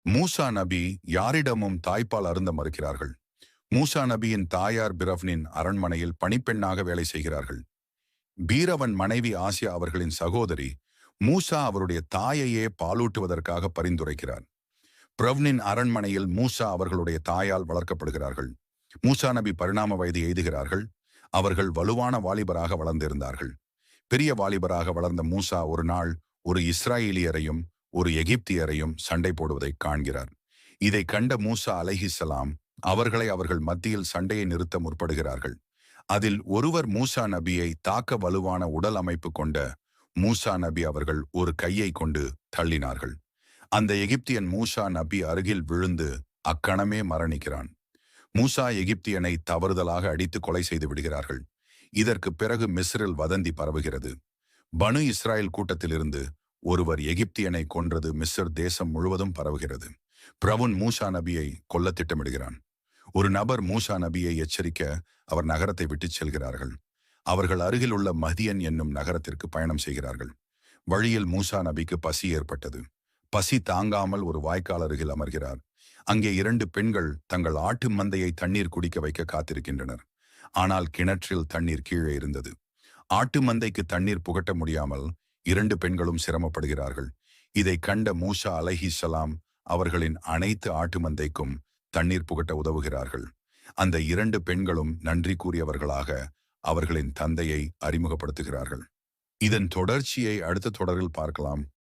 மூசா நபி யாரிடமும் தாய்ப்பால் அருந்த மறுக்கிறார்கள். மூசா நபியின் தாயார் பிரவ்னின் அரண்மனையில் பணிப்பெண்ணாக வேலை செய்கிறார்கள். பீரவன் மனைவி ஆசியா அவர்களின் சகோதரி. மூசா அவருடைய தாயையே பாலூட்டுவதற்காக பரிந்துரைக்கிறார். பிரவ்னின் அரண்மனையில் மூசா அவர்களுடைய தாயால் வளர்க்கப்படுகிறார்கள். மூசா நபி பரிணாம வயது எய்துகிறார்கள். அவர்கள் வலுவான வாலிபராக வளர்ந்திருந்தார்கள். பெரிய வாலிபராக வளர்ந்த மூசா ஒரு நாள் ஒரு இஸ்ராயேலியரையும் ஒரு எகிப்தியரையும் சண்டை போடுவதை காண்கிறார். இதை கண்ட மூசா அலைஹிஸ்ஸலாம் அவர்கள் மத்தியில் சண்டையை நிறுத்த முற்படுகிறார்கள். அதில் ஒருவர் மூசா நபியை தாக்க வலுவான உடல் அமைப்பு கொண்ட மூசா நபி அவர்கள் ஒரு கையை கொண்டு தள்ளினார்கள். அந்த எகிப்தியன் மூசா நபி அருகில் விழுந்து அக்கணமே மரணிக்கிறான். மூசா எகிப்தியனை தவறுதலாக அடித்து கொலை செய்து விடுகிறார்கள். இதற்கு பிறகு மிஸ்ரில் வதந்தி பரவுகிறது. பனு இஸ்ராயல் கூட்டத்திலிருந்து ஒருவர் எகிப்தியனை கொன்றது மிஸ்ர் தேசம் முழுவதும் பரவுகிறது. பிரவுன் மூசா நபியை கொல்ல திட்டமிடுகிறான். ஒரு நபர் மூசா நபியை எச்சரிக்க அவர் நகரத்தை விட்டுச் செல்கிறார்கள். அவர்கள் அருகில் உள்ள மதியன் என்னும் நகரத்திற்கு பயணம் செய்கிறார்கள். வழியில் மூசா நபிக்கு பசி ஏற்பட்டது. பசி தாங்காமல் ஒரு வாய்க்கால் அருகில் அமர்கிறார். அங்கே 2 பெண்கள் தங்கள் ஆட்டு மந்தையை தண்ணீர் குடிக்க வைக்க காத்திருக்கின்றனர். ஆனால் கிணற்றில் தண்ணீர் கீழே இருந்தது. ஆட்டு மந்தைக்கு தண்ணீர் புகட்ட முடியாமல் 2 பெண்களும் சிரமப்படுகிறார்கள். இதை கண்ட மூசா அலைஹிஸ்ஸலாம் அவர்களின் அனைத்து ஆட்டு மந்தைக்கும் தண்ணீர் புகட்ட உதவுகிறார்கள். அந்த 2 பெண்களும் நன்றி கூறியவர்களாக அவர்களின் தந்தையை அறிமுகப்படுத்துகிறார்கள். இதன் தொடர்ச்சியை அடுத்த தொடரில் பார்க்கலாம்.